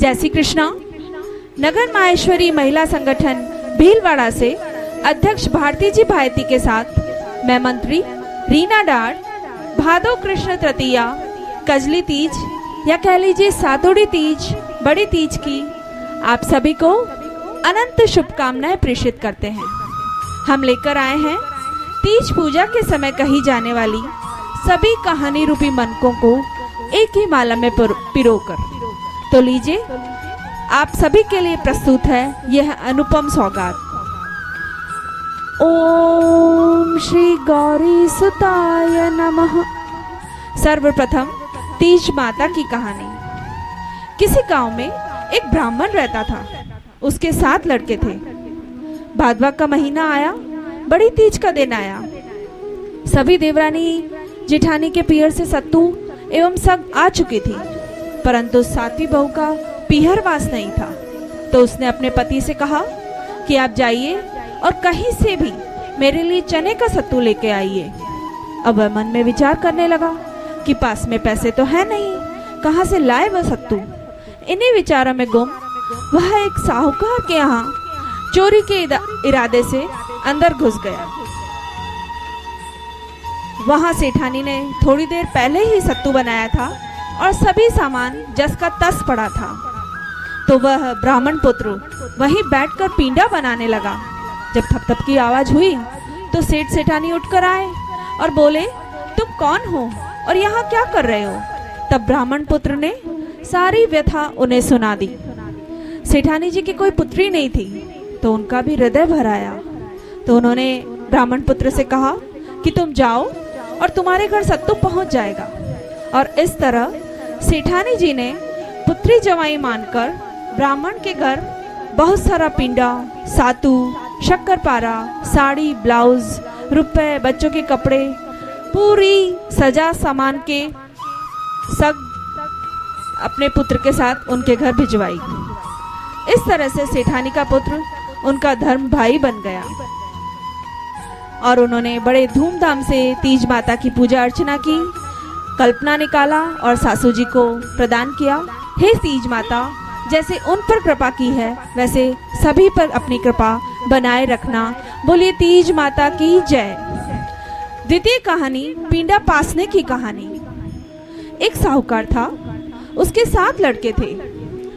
जय श्री कृष्णा। नगर माहेश्वरी महिला संगठन भीलवाड़ा से अध्यक्ष भारती जी भायती के साथ मैं मंत्री रीना डार भादो कृष्ण तृतीया, कजली तीज या कह लीजिए सातोड़ी तीज, बड़ी तीज की आप सभी को अनंत शुभकामनाएं प्रेषित करते हैं। हम लेकर आए हैं तीज पूजा के समय कही जाने वाली सभी कहानी रूपी मनकों को एक ही माला में पिरोकर। तो लीजिए, आप सभी के लिए प्रस्तुत है यह अनुपम सौगात। ओम श्री गौरी सुताय नमः। सर्वप्रथम तीज माता की कहानी। किसी गांव में एक ब्राह्मण रहता था। उसके 7 लड़के थे। भाद्वा का महीना आया, बड़ी तीज का दिन आया। सभी देवरानी जेठानी के पीहर से सत्तू एवं सग आ चुकी थी, परंतु 7वीं बहू का पीहर वास नहीं था। तो उसने अपने पति से कहा कि आप जाइए और कहीं से भी मेरे लिए चने का सत्तू लेके आइए। अब वह मन में विचार करने लगा कि पास में पैसे तो है नहीं, कहाँ से लाए वह सत्तू। इन्हीं विचारों में गुम वह एक साहूकार के यहाँ चोरी के इरादे से अंदर घुस गया। वहां सेठानी ने थोड़ी देर पहले ही सत्तू बनाया था और सभी सामान जस का तस पड़ा था। तो वह ब्राह्मण पुत्र वहीं बैठकर पिंडा बनाने लगा। जब थप थप की आवाज हुई तो सेठ सेठानी उठकर आए और बोले, तुम कौन हो और यहाँ क्या कर रहे हो? तब ब्राह्मण पुत्र ने सारी व्यथा उन्हें सुना दी। सेठानी जी की कोई पुत्री नहीं थी, तो उनका भी हृदय भर आया। तो उन्होंने ब्राह्मण पुत्र से कहा कि तुम जाओ और तुम्हारे घर सत्तू पहुंच जाएगा। और इस तरह सेठानी जी ने पुत्री जवाई मानकर ब्राह्मण के घर बहुत सारा पिंडा, सातू, शक्करपारा, साड़ी, ब्लाउज, रुपए, बच्चों के कपड़े, पूरी सजा सामान के सब अपने पुत्र के साथ उनके घर भिजवाई। इस तरह से सेठानी का पुत्र उनका धर्म भाई बन गया और उन्होंने बड़े धूमधाम से तीज माता की पूजा अर्चना की, कल्पना निकाला और सासू जी को प्रदान किया। हे तीज माता, जैसे उन पर कृपा की है वैसे सभी पर अपनी कृपा बनाए रखना। बोलिए तीज माता की जय। द्वितीय कहानी, पिंडा पासने की कहानी। एक साहूकार था, उसके 7 लड़के थे।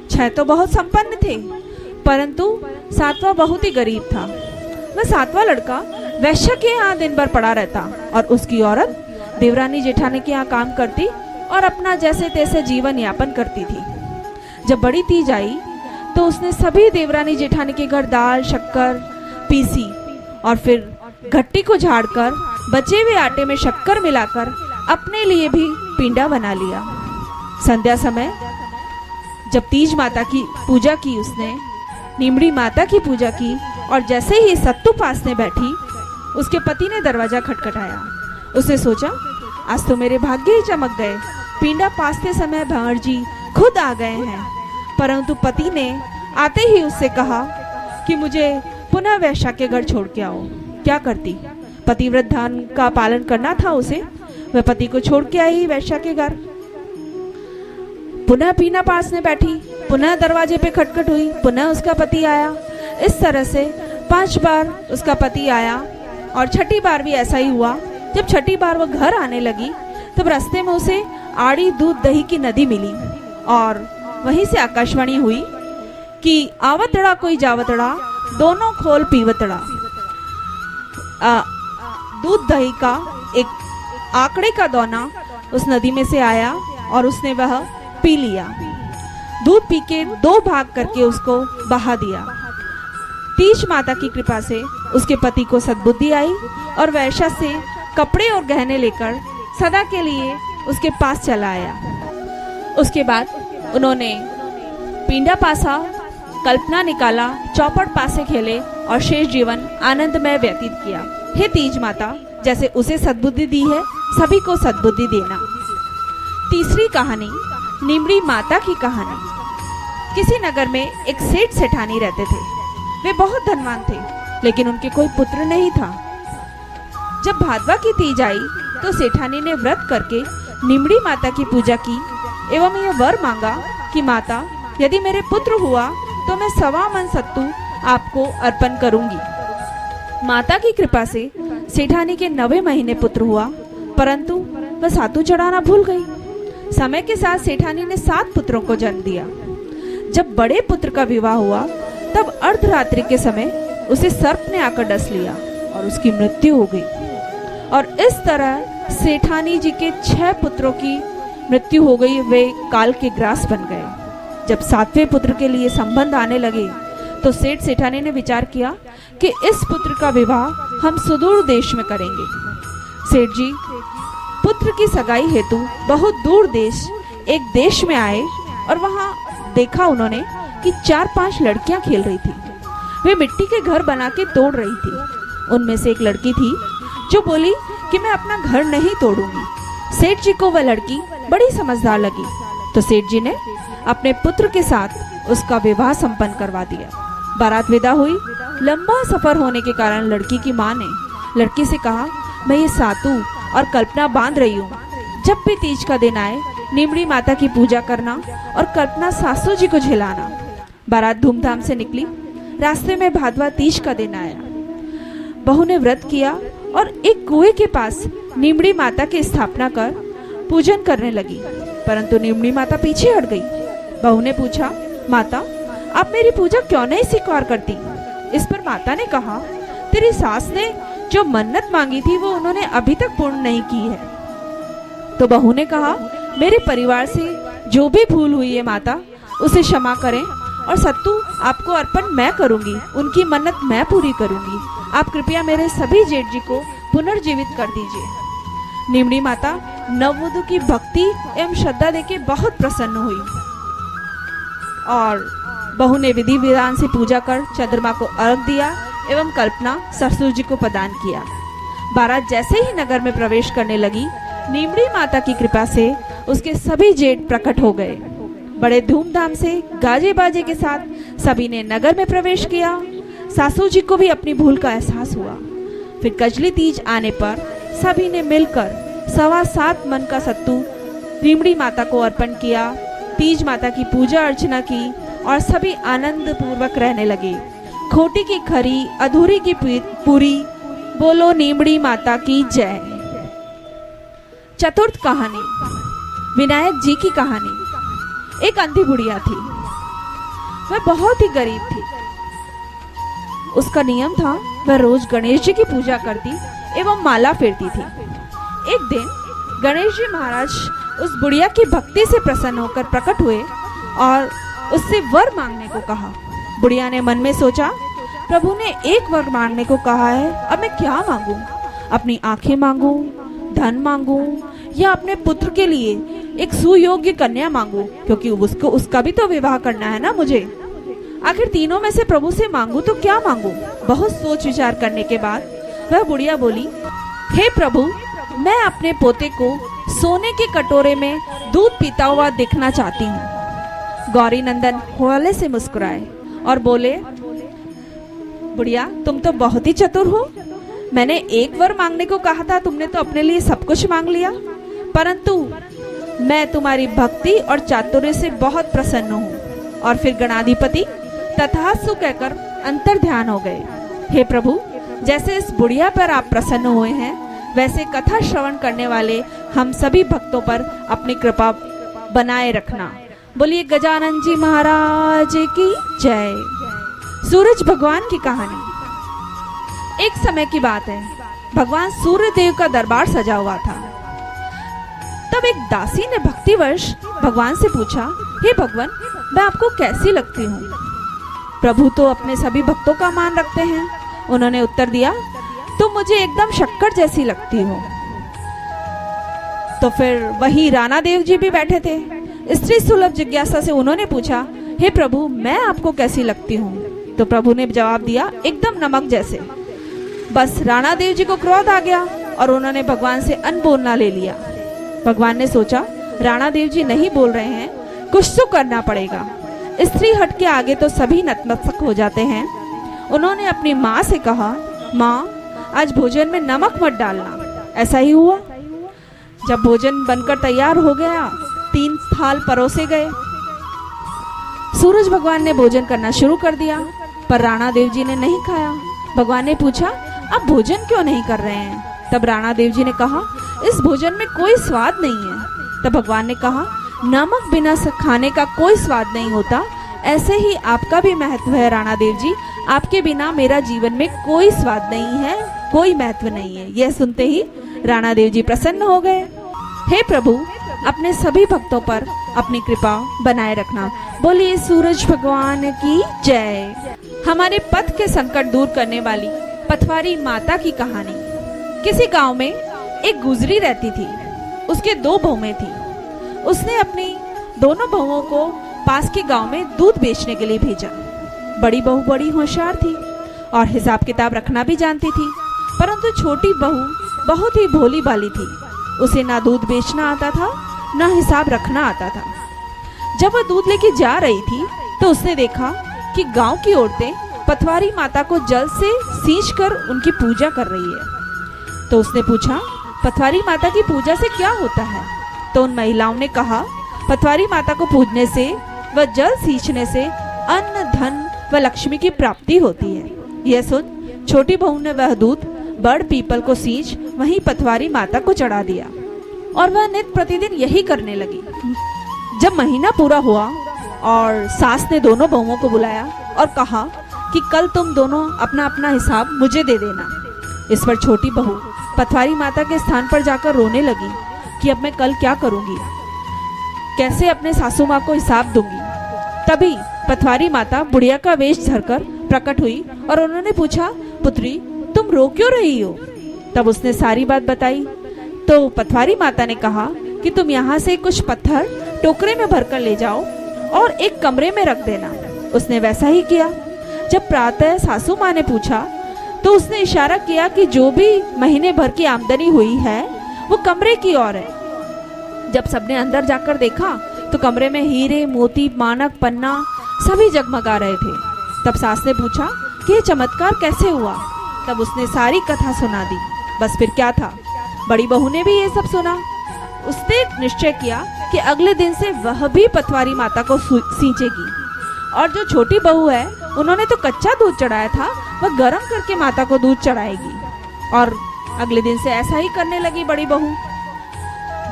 6 तो बहुत संपन्न थे, परंतु 7वां बहुत ही गरीब था। वह 7वां लड़का वैश्य के यहाँ दिन भर पड़ा रहता और उसकी औरत देवरानी जेठानी के यहाँ काम करती और अपना जैसे तैसे जीवन यापन करती थी। जब बड़ी तीज आई तो उसने सभी देवरानी जेठानी के घर दाल शक्कर पीसी और फिर घट्टी को झाड़कर बचे हुए आटे में शक्कर मिलाकर अपने लिए भी पिंडा बना लिया। संध्या समय जब तीज माता की पूजा की, उसने नीमड़ी माता की पूजा की और जैसे ही सत्तू पासने बैठी, उसके पति ने दरवाजा खटखटाया। उसने सोचा, आज तो मेरे भाग्य ही चमक गए, पिंडा पासते समय भंवर जी खुद आ गए हैं। परंतु पति ने आते ही उससे कहा कि मुझे पुनः वैश्या के घर छोड़ के आओ। क्या करती? पतिव्रत धर्म का पालन करना था उसे। वह पति को छोड़ के आई वैश्या के घर। पुनः पीना पासने बैठी, पुनः दरवाजे पे खटखट हुई, पुनः उसका पति आया। इस तरह से 5 बार उसका पति आया और 6ठी बार भी ऐसा ही हुआ। जब 6ठी बार वो घर आने लगी तब रास्ते में उसे आड़ी दूध दही की नदी मिली और वहीं से आकाशवाणी हुई कि आवतड़ा कोई जावतड़ा, दोनों खोल पीवतड़ा। दूध दही का एक आंकड़े का दोना उस नदी में से आया और उसने वह पी लिया। दूध पी के 2 भाग करके उसको बहा दिया। तीज माता की कृपा से उसके पति को सद्बुद्धि आई और वैश्या से कपड़े और गहने लेकर सदा के लिए उसके पास चला आया। उसके बाद उन्होंने पिंडा पासा, कल्पना निकाला, चौपड़ पासे खेले और शेष जीवन आनंदमय व्यतीत किया। हे तीज माता, जैसे उसे सद्बुद्धि दी है, सभी को सद्बुद्धि देना। तीसरी कहानी, नीमड़ी माता की कहानी। किसी नगर में एक सेठ सेठानी रहते थे। वे बहुत धनवान थे, लेकिन उनके कोई पुत्र नहीं था। जब भादवा की तीज आई तो सेठानी ने व्रत करके नीमड़ी माता की पूजा की एवं यह वर मांगा कि माता यदि मेरे पुत्र हुआ तो मैं 1.25 मन सत्तू आपको अर्पण करूंगी। माता की कृपा से सेठानी के 9वें महीने पुत्र हुआ, परंतु वह सातू चढ़ाना भूल गई। समय के साथ सेठानी ने 7 पुत्रों को जन्म दिया। जब बड़े पुत्र का विवाह हुआ तब अर्धरात्रि के समय उसे सर्प ने आकर डस लिया और उसकी मृत्यु हो गई। और इस तरह सेठानी जी के 6 पुत्रों की मृत्यु हो गई, वे काल के ग्रास बन गए। जब 7वें पुत्र के लिए संबंध आने लगे तो सेठ सेठानी ने विचार किया कि इस पुत्र का विवाह हम सुदूर देश में करेंगे। सेठ जी पुत्र की सगाई हेतु बहुत दूर देश एक देश में आए और वहां देखा उन्होंने कि 4-5 लड़कियां खेल रही थी। वे मिट्टी के घर बना के तोड़ रही थी। उनमें से एक लड़की थी जो बोली कि मैं अपना घर नहीं तोड़ूंगी। सेठ जी को वह लड़की बड़ी समझदार लगी, तो सेठ जी ने अपने पुत्र के साथ उसका विवाह संपन्न करवा दिया। बारात विदा हुई। लंबा सफर होने के कारण लड़की की माँ ने लड़की से कहा, मैं ये सातू और कल्पना बांध रही हूँ। जब भी तीज का दिन आए नीमड़ी माता की पूजा करना और कल्पना सासू जी को झिलाना। बारात धूमधाम से निकली। रास्ते में भादवा तीज का दिन आया। बहू ने व्रत किया और एक कुएं के पास नीमड़ी माता की स्थापना कर पूजन करने लगी, परंतु नीमड़ी माता पीछे हट गई। बहू ने पूछा, माता आप मेरी पूजा क्यों नहीं स्वीकार करती? इस पर माता ने कहा, तेरी सास ने जो मन्नत मांगी थी वो उन्होंने अभी तक पूर्ण नहीं की है। तो बहू ने कहा, मेरे परिवार से जो भी भूल हुई है माता उसे क्षमा करें और सत्तू आपको अर्पण मैं करूंगी, उनकी मन्नत मैं पूरी करूंगी। आप कृपया मेरे सभी जेठ जी को पुनर्जीवित कर दीजिए। नीमड़ी माता नववधू की भक्ति एवं श्रद्धा देके बहुत प्रसन्न हुई और बहू ने विधि विधान से पूजा कर चंद्रमा को अर्घ दिया एवं कल्पना ससुर जी को प्रदान किया। बारात जैसे ही नगर में प्रवेश करने लगी, नीमड़ी माता की कृपा से उसके सभी जेठ प्रकट हो गए। बड़े धूमधाम से गाजे बाजे के साथ सभी ने नगर में प्रवेश किया। सासू जी को भी अपनी भूल का एहसास हुआ। फिर कजली तीज आने पर सभी ने मिलकर 7.25 मन का सत्तू नीमड़ी माता को अर्पण किया। तीज माता की पूजा अर्चना की और सभी आनंद पूर्वक रहने लगे। खोटी की खरी अधूरी की पूरी, बोलो नीमड़ी माता की जय। चतुर्थ कहानी, विनायक जी की कहानी। एक अंधी बुढ़िया थी। वह बहुत ही गरीब थी। उसका नियम था वह रोज गणेश जी की पूजा करती एवं माला फेरती थी। एक दिन गणेश जी महाराज उस बुढ़िया की भक्ति से प्रसन्न होकर प्रकट हुए और उससे वर मांगने को कहा। बुढ़िया ने मन में सोचा, प्रभु ने एक वर मांगने को कहा है, अब मैं क्या मांगूं? अपनी आंखें मांगूं, धन मांगूं या अपने पुत्र के लिए एक सुयोग्य कन्या मांगूं, क्योंकि उसका भी तो विवाह करना है ना मुझे। आखिर तीनों में से प्रभु से मांगूं तो क्या मांगूं? बहुत सोच विचार करने के बाद वह बुढ़िया बोली, हे प्रभु, मैं अपने पोते को सोने के कटोरे में दूध पीता हुआ देखना चाहती हूँ। गौरी नंदन होले से मुस्कुराए और बोले, बुढ़िया तुम तो बहुत ही चतुर हो। मैंने एक वर मांगने को कहा था, तुमने तो अपने लिए सब कुछ मांग लिया। परंतु मैं तुम्हारी भक्ति और चातुर्य से बहुत प्रसन्न हूँ। और फिर गणाधिपति तथास्तु कहकर अंतर ध्यान हो गए। हे प्रभु, जैसे इस बुढ़िया पर आप प्रसन्न हुए हैं, वैसे कथा श्रवण करने वाले हम सभी भक्तों पर अपनी कृपा बनाए रखना। बोलिए गजानन जी महाराज की जय। सूरज भगवान की कहानी। एक समय की बात है, भगवान सूर्य देव का दरबार सजा हुआ था। तब एक दासी ने भक्तिवश भगवान से पूछा, हे भगवान, मैं आपको कैसी लगती हूँ? प्रभु तो अपने सभी भक्तों का मान रखते हैं। उन्होंने उत्तर दिया, तुम मुझे एकदम शक्कर जैसी लगती हो। तो फिर वही राणा देव जी भी बैठे थे। स्त्री सुलभ जिज्ञासा से उन्होंने पूछा, हे प्रभु, मैं आपको कैसी लगती हूँ? तो प्रभु ने जवाब दिया, एकदम नमक जैसे। बस राणा देव जी को क्रोध आ गया और उन्होंने भगवान से अनबोलना ले लिया। भगवान ने सोचा, राणा देव जी नहीं बोल रहे हैं, कुछ तो करना पड़ेगा। स्त्री हट के आगे तो सभी नतमस्तक हो जाते हैं। उन्होंने अपनी माँ से कहा, माँ, आज भोजन में नमक मत डालना। ऐसा ही हुआ। जब भोजन बनकर तैयार हो गया, 3 थाल परोसे गए। सूरज भगवान ने भोजन करना शुरू कर दिया, पर राणा देव जी ने नहीं खाया। भगवान ने पूछा, आप भोजन क्यों नहीं कर रहे हैं? तब राणा देव जी ने कहा, इस भोजन में कोई स्वाद नहीं है। तब भगवान ने कहा, नमक बिना खाने का कोई स्वाद नहीं होता, ऐसे ही आपका भी महत्व है राणा देव जी। आपके बिना मेरा जीवन में कोई स्वाद नहीं है, कोई महत्व नहीं है। यह सुनते ही राणा देव जी प्रसन्न हो गए। हे प्रभु, अपने सभी भक्तों पर अपनी कृपा बनाए रखना। बोलिए सूरज भगवान की जय। हमारे पथ के संकट दूर करने वाली पथवारी माता की कहानी। किसी गांव में एक गुजरी रहती थी। उसके 2 बहुएं थी। उसने अपनी दोनों बहुओं को पास के गांव में दूध बेचने के लिए भेजा। बड़ी बहू बड़ी होशियार थी और हिसाब किताब रखना भी जानती थी, परंतु छोटी बहू बहुत ही भोली भाली थी। उसे ना दूध बेचना आता था, ना हिसाब रखना आता था। जब वह दूध लेके जा रही थी तो उसने देखा कि गांव की औरतें पथवारी माता को जल से सींचकर उनकी पूजा कर रही है। तो उसने पूछा, पथवारी माता की पूजा से क्या होता है? तो उन महिलाओं ने कहा, पथवारी माता को पूजने से व जल सींचने से अन्न, धन व लक्ष्मी की प्राप्ति होती है। यह सुन छोटी बहू ने वह दूध बड़ पीपल को सींच वहीं पथवारी माता को चढ़ा दिया और वह नित्य प्रतिदिन यही करने लगी। जब महीना पूरा हुआ और सास ने दोनों बहुओं को बुलाया और कहा कि कल तुम दोनों अपना अपना हिसाब मुझे दे देना। इस पर छोटी बहू पथवारी माता के स्थान पर जाकर रोने लगी कि अब मैं कल क्या करूंगी, कैसे अपने सासू माँ को हिसाब दूंगी। तभी पथवारी माता बुढ़िया का वेश धरकर प्रकट हुई और उन्होंने पूछा, पुत्री तुम रो क्यों रही हो? तब उसने सारी बात बताई। तो पथवारी माता ने कहा कि तुम यहाँ से कुछ पत्थर टोकरे में भरकर ले जाओ और एक कमरे में रख देना। उसने वैसा ही किया। जब प्रातः सासू माँ ने पूछा तो उसने इशारा किया कि जो भी महीने भर की आमदनी हुई है वो कमरे की ओर है। जब सबने अंदर जाकर देखा तो कमरे में हीरे, मोती, मानक, पन्ना सभी जगमगा रहे थे। तब सास ने पूछा कि ये चमत्कार कैसे हुआ? तब उसने सारी कथा सुना दी। बस फिर क्या था, बड़ी बहू ने भी ये सब सुना। उसने निश्चय किया कि अगले दिन से वह भी पथवारी माता को सींचेगी और जो छोटी बहू है उन्होंने तो कच्चा दूध चढ़ाया था, वह गर्म करके माता को दूध चढ़ाएगी। और अगले दिन से ऐसा ही करने लगी बड़ी बहू।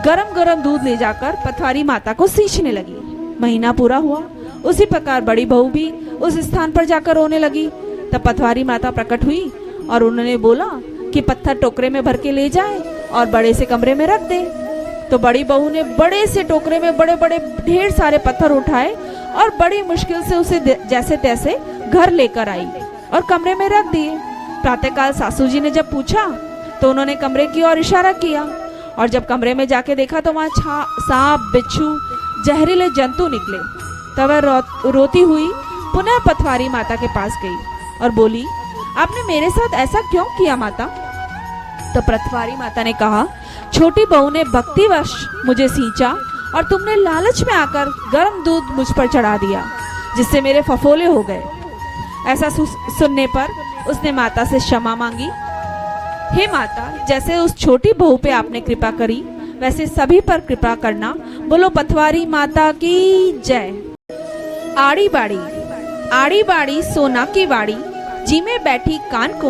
गरम गरम दूध ले जाकर पथवारी माता को सींचने लगी। महीना पूरा हुआ, उसी प्रकार बड़ी बहू भी उस स्थान पर जाकर रोने लगी। तब पथवारी माता प्रकट हुई और उन्होंने बोला कि पत्थर टोकरे में भर के ले जाए और बड़े से कमरे में रख दे। तो बड़ी बहू ने बड़े से टोकरे में बड़े बड़े ढेर सारे पत्थर उठाए और बड़ी मुश्किल से उसे जैसे तैसे घर लेकर आई और कमरे में रख दिए। प्रातःकाल सासू जी ने जब पूछा तो उन्होंने कमरे की ओर इशारा किया और जब कमरे में जाके देखा तो वहाँ सांप, बिच्छू, जहरीले जंतु निकले। तब वह रोती हुई पुनः पथवारी माता के पास गई और बोली, आपने मेरे साथ ऐसा क्यों किया माता? तो पथवारी माता ने कहा, छोटी बहू ने भक्तिवश मुझे सींचा और तुमने लालच में आकर गर्म दूध मुझ पर चढ़ा दिया, जिससे मेरे फफोले हो गए। ऐसा सुनने पर उसने माता से क्षमा मांगी। हे माता, जैसे उस छोटी बहू पे आपने कृपा करी वैसे सभी पर कृपा करना। बोलो पथवारी माता की जय। आड़ी बाड़ी, आड़ी बाड़ी सोना की वाड़ी, जी में बैठी कान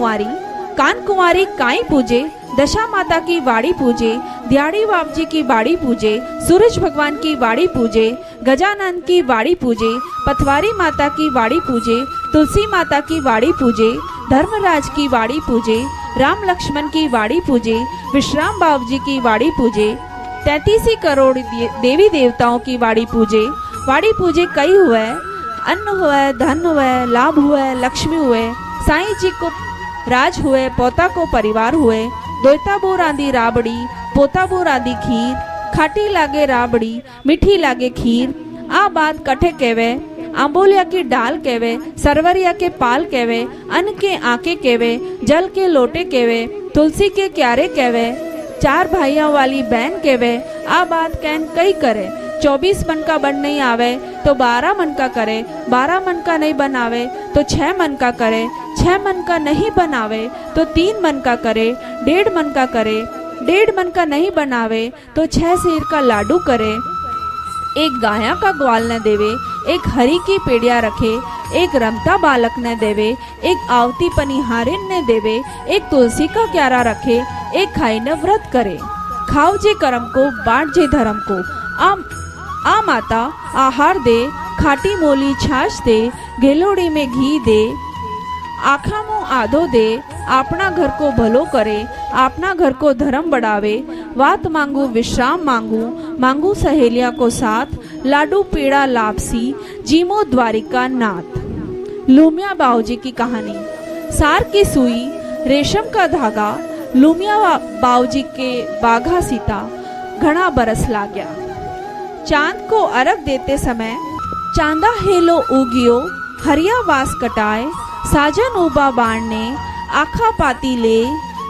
कुंवारी काई पूजे, दशा माता की वाड़ी पूजे, दियाड़ी बाप जी की वाड़ी पूजे, सूरज भगवान की वाड़ी पूजे, गजानन की वाड़ी पूजे, पथवारी माता की वाड़ी पूजे, तुलसी माता की वाड़ी पूजे, धर्मराज की वाड़ी पूजे, राम लक्ष्मण की वाड़ी पूजे, विश्राम बाबू जी की वाड़ी पूजे, 33 करोड़ देवी देवताओं की वाड़ी पूजे कई हुए, अन्न हुए, धन हुए, लाभ हुए, लक्ष्मी हुए, साईं जी को राज हुए, पोता को परिवार हुए, दोता बो रांधी राबड़ी, पोता बो रांधी खीर, खाटी लागे राबड़ी, मीठी लागे खीर, आ बात कठे कहवे, आंबोलिया की डाल कहवे, सरवरिया के पाल कहवे, अन्न के आके कहवे, जल के लोटे कहवे, तुलसी के क्यारे कहवे, 4 भाइयों वाली बहन कहवे, आ बात कहन कई करे, 24 मन का बन नहीं आवे तो 12 मन का करे, 12 मन का नहीं बनावे तो 6 मन का करे, 6 मन का नहीं बनावे तो 3 मन का करे, 1.5 मन का करे, 1.5 मन का नहीं बनावे तो 6 सेर का लाडू करे, एक गाया का ग्वाल न देवे एक हरी की पेड़िया रखे, एक रमता बालक ने देवे, एक आवती पनिहारिन ने देवे, एक तुलसी का क्यारा रखे, एक खाई न व्रत करे। खाओ जे कर्म को, बाट जे धर्म को। आ माता आहार दे, खाटी मोली छाछ दे, गेलोड़ी में घी दे, आखा मुँह आधो दे, अपना घर को भलो करे, अपना घर को धर्म बढ़ावे। वात मांगू विश्राम मांगू, मांगू सहेलिया को साथ, लाडू पेड़ा लापसी, जीमो द्वारिका नाथ। लूमिया बाऊजी की कहानी। सार की सुई, रेशम का धागा, लूमिया बाऊजी के बाघा सीता घना बरस लाग्या। चांद को अर्घ देते समय चांदा हेलो उगियो, हरिया वास कटाए, साजन उबा बाणने, आखा पाती ले,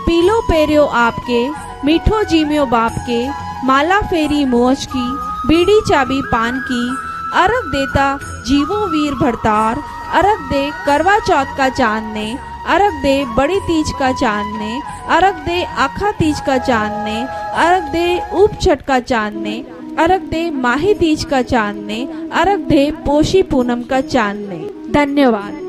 पीलो पेरियो आपके, मीठो जीमियो बाप के, माला फेरी मोच की, बीड़ी चाबी पान की, अर्घ देता जीवो वीर भरतार, अर्घ दे करवा चौथ का चांद ने, अर्घ दे बड़ी तीज का चांद ने, अर्घ दे आखा तीज का चांद ने, अर्घ दे ऊप छठ का चांद ने, अर्घ दे माही तीज का चांद ने, अर्घ दे पोशी पूनम का चांद ने। धन्यवाद।